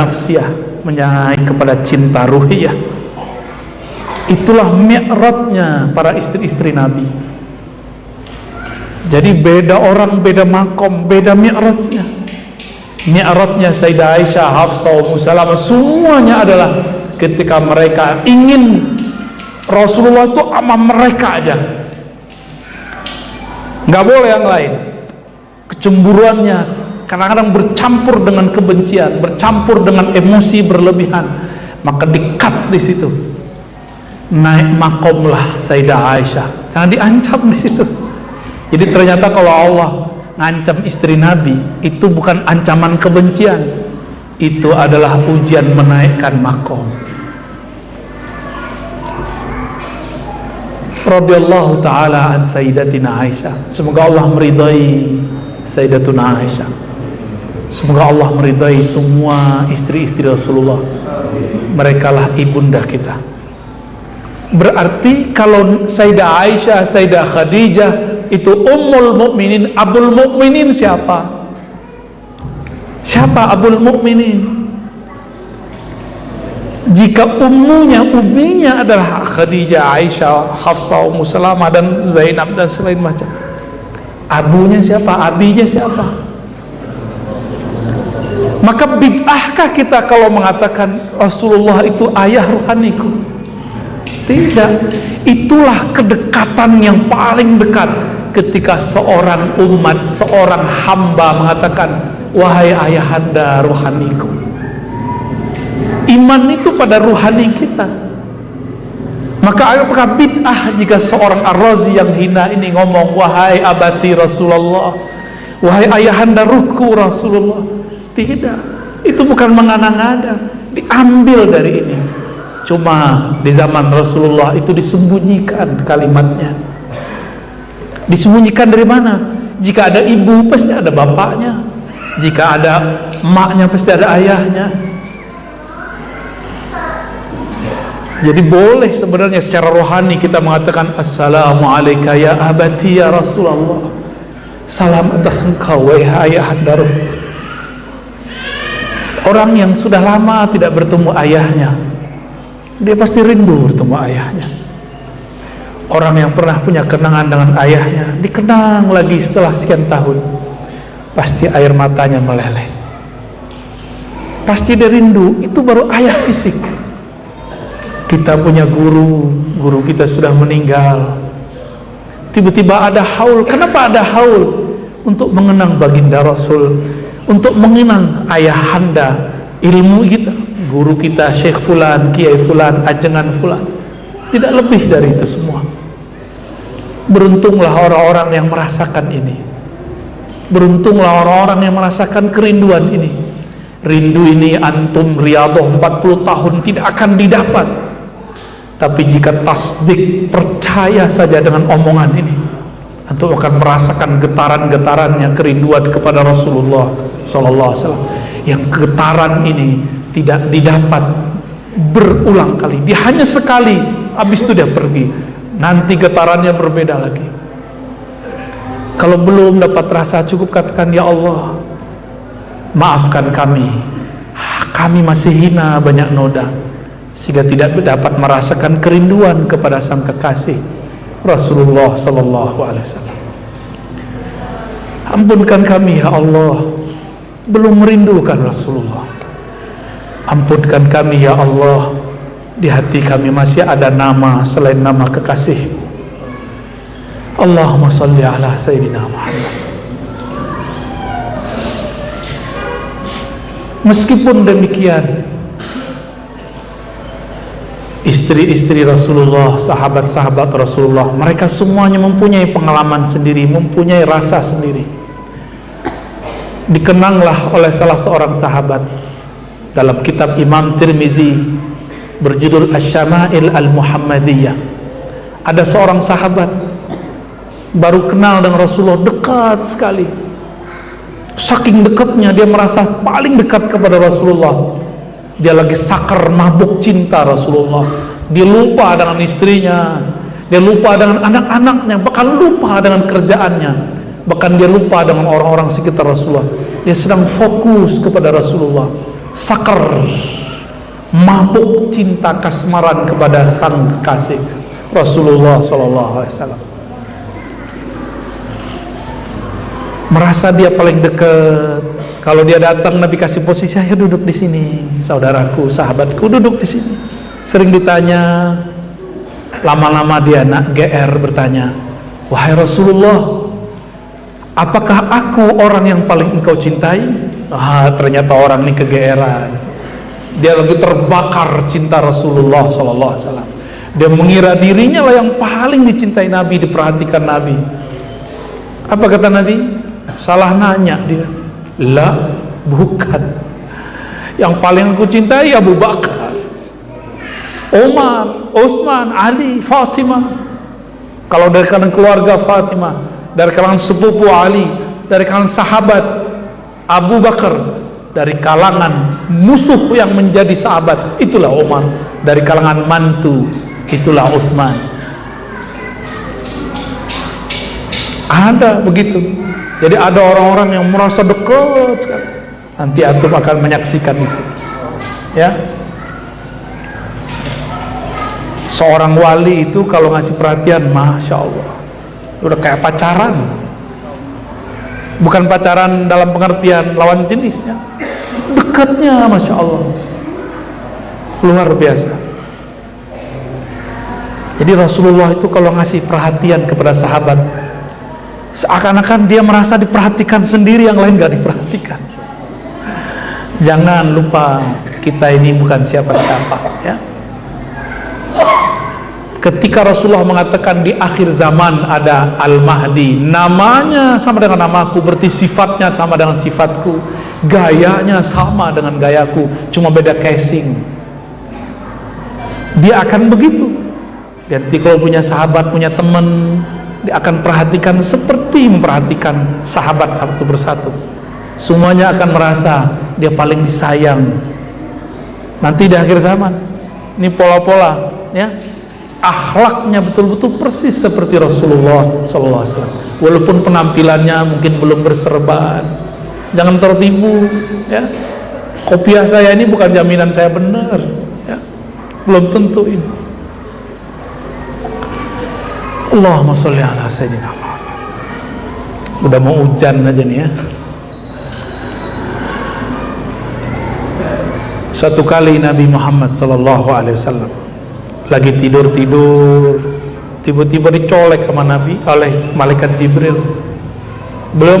nafsiyah, menyai kepada cinta ruhiyah. Itulah mi'rajnya para istri-istri Nabi. Jadi beda orang, beda makom, beda mi'rajnya. Mi'rajnya Sayyidah Aisyah, Hafsah, Ummu Salamah, semuanya adalah ketika mereka ingin Rasulullah itu sama mereka aja, nggak boleh yang lain. Kecemburuannya kadang-kadang bercampur dengan kebencian, bercampur dengan emosi berlebihan, maka di-cut di situ. Naik makomlah Sayyidah Aisyah karena diancam di situ. Jadi ternyata kalau Allah ngancam istri Nabi itu bukan ancaman kebencian, itu adalah ujian menaikkan makom. Radhiyallahu ta'ala an Sayyidatina Aisyah. Semoga Allah meridai Sayyidatuna Aisyah. Semoga Allah meridai semua istri-istri Rasulullah. Merekalah ibunda kita. Berarti kalau Sayyidah Aisyah, Sayyidah Khadijah itu Ummul Mukminin, Abul Mukminin siapa? Siapa Abul Mukminin? Jika umminya adalah Khadijah, Aisyah, Hafsah, Ummu Salamah dan Zainab dan selain macam, abunya siapa? Abinya siapa? Maka bid'ahkah kita kalau mengatakan Rasulullah itu ayah ruhaniku? Tidak. Itulah kedekatan yang paling dekat ketika seorang umat, seorang hamba mengatakan, wahai ayahanda ruhaniku. Iman itu pada ruhani kita. Maka apakah bid'ah jika seorang Ar-Razi yang hina ini ngomong, wahai abati Rasulullah, wahai ayahanda ruhku Rasulullah? Tidak. Itu bukan mengada-ngada, diambil dari ini. Cuma di zaman Rasulullah itu disembunyikan kalimatnya. Disembunyikan dari mana? Jika ada ibu pasti ada bapaknya, jika ada emaknya pasti ada ayahnya. Jadi boleh sebenarnya secara rohani kita mengatakan, Assalamualaikum ya abati ya Rasulullah, salam atas engkau wahai ayahanda ruhku. Orang yang sudah lama tidak bertemu ayahnya, dia pasti rindu bertemu ayahnya. Orang yang pernah punya kenangan dengan ayahnya, dikenang lagi setelah sekian tahun, pasti air matanya meleleh. Pasti dia rindu. Itu baru ayah fisik. Kita punya guru kita sudah meninggal. Tiba-tiba ada haul. Kenapa ada haul? Untuk mengenang baginda Rasul, untuk mengenang ayahanda ilmu kita, guru kita Syekh Fulan, Kiai Fulan, ajengan Fulan. Tidak lebih dari itu semua. Beruntunglah orang-orang yang merasakan ini. Beruntunglah orang-orang yang merasakan kerinduan ini. Rindu ini antum riyadhah 40 tahun tidak akan didapat. Tapi jika tasdik, percaya saja dengan omongan ini, antum akan merasakan getaran-getarannya kerinduan kepada Rasulullah sallallahu alaihi wasallam. Yang getaran ini tidak didapat berulang kali, dia hanya sekali, habis itu dia pergi. Nanti getarannya berbeda lagi. Kalau belum dapat rasa, cukup katakan, ya Allah, maafkan kami masih hina, banyak noda, sehingga tidak dapat merasakan kerinduan kepada sang kekasih Rasulullah sallallahu alaihi wasallam. Ampunkan kami ya Allah, belum merindukan Rasulullah. Ampunkan kami ya Allah, di hati kami masih ada nama selain nama kekasih. Allahumma salli ala Sayyidina Muhammad. Meskipun demikian, istri-istri Rasulullah, sahabat-sahabat Rasulullah, mereka semuanya mempunyai pengalaman sendiri, mempunyai rasa sendiri. Dikenanglah oleh salah seorang sahabat dalam kitab Imam Tirmizi berjudul Asy-Syama'il Al-Muhammadiyah. Ada seorang sahabat baru kenal dengan Rasulullah, dekat sekali. Saking dekatnya dia merasa paling dekat kepada Rasulullah. Dia lagi sakar mabuk cinta Rasulullah. Dia lupa dengan istrinya, dia lupa dengan anak-anaknya, bahkan lupa dengan kerjaannya, bahkan dia lupa dengan orang-orang sekitar Rasulullah. Dia sedang fokus kepada Rasulullah. sakar, mabuk cinta kasmaran kepada sang kekasih Rasulullah SAW. Merasa dia paling dekat. Kalau dia datang, Nabi kasih posisi, saya duduk di sini, saudaraku, sahabatku, duduk di sini. Sering ditanya, lama-lama dia nak GR bertanya, wahai Rasulullah, apakah aku orang yang paling engkau cintai? Ternyata orang ini kegeeran. Dia lagi terbakar cinta Rasulullah SAW. Dia mengira dirinya lah yang paling dicintai Nabi, diperhatikan Nabi. Apa kata Nabi? Salah nanya dia. Lah, bukan. Yang paling aku cintai Abu Bakar, Umar, Utsman, Ali, Fatimah. Kalau dari kalangan keluarga Fatimah, dari kalangan sepupu Ali, dari kalangan sahabat Abu Bakar, dari kalangan musuh yang menjadi sahabat, itulah Umar. Dari kalangan mantu, itulah Utsman. Ada begitu. Jadi ada orang-orang yang merasa dekat sekali. Nanti antum akan menyaksikan itu. Ya. Seorang wali itu kalau ngasih perhatian, Masya Allah, udah kayak pacaran. Bukan pacaran dalam pengertian lawan jenisnya, dekatnya Masya Allah, luar biasa. Jadi Rasulullah itu kalau ngasih perhatian kepada sahabat, seakan-akan dia merasa diperhatikan sendiri, yang lain gak diperhatikan. Jangan lupa, kita ini bukan siapa-siapa, ya. Ketika Rasulullah mengatakan di akhir zaman ada Al-Mahdi, namanya sama dengan namaku, berarti sifatnya sama dengan sifatku, gayanya sama dengan gayaku, cuma beda casing. Dia akan begitu. Nanti kalau punya sahabat, punya teman, dia akan perhatikan seperti memperhatikan sahabat satu persatu. Semuanya akan merasa dia paling disayang. Nanti di akhir zaman, ini pola-pola, ya. Akhlaknya betul-betul persis seperti Rasulullah SAW. Walaupun penampilannya mungkin belum berserban, jangan tertipu, ya. Kopiah saya ini bukan jaminan saya benar, ya. Belum tentu ini. Allahumma sholli ala sayyidina Muhammad. Udah mau hujan aja nih, ya. Suatu kali Nabi Muhammad SAW lagi tidur, tiba-tiba dicolek sama Nabi oleh malaikat Jibril. Beliau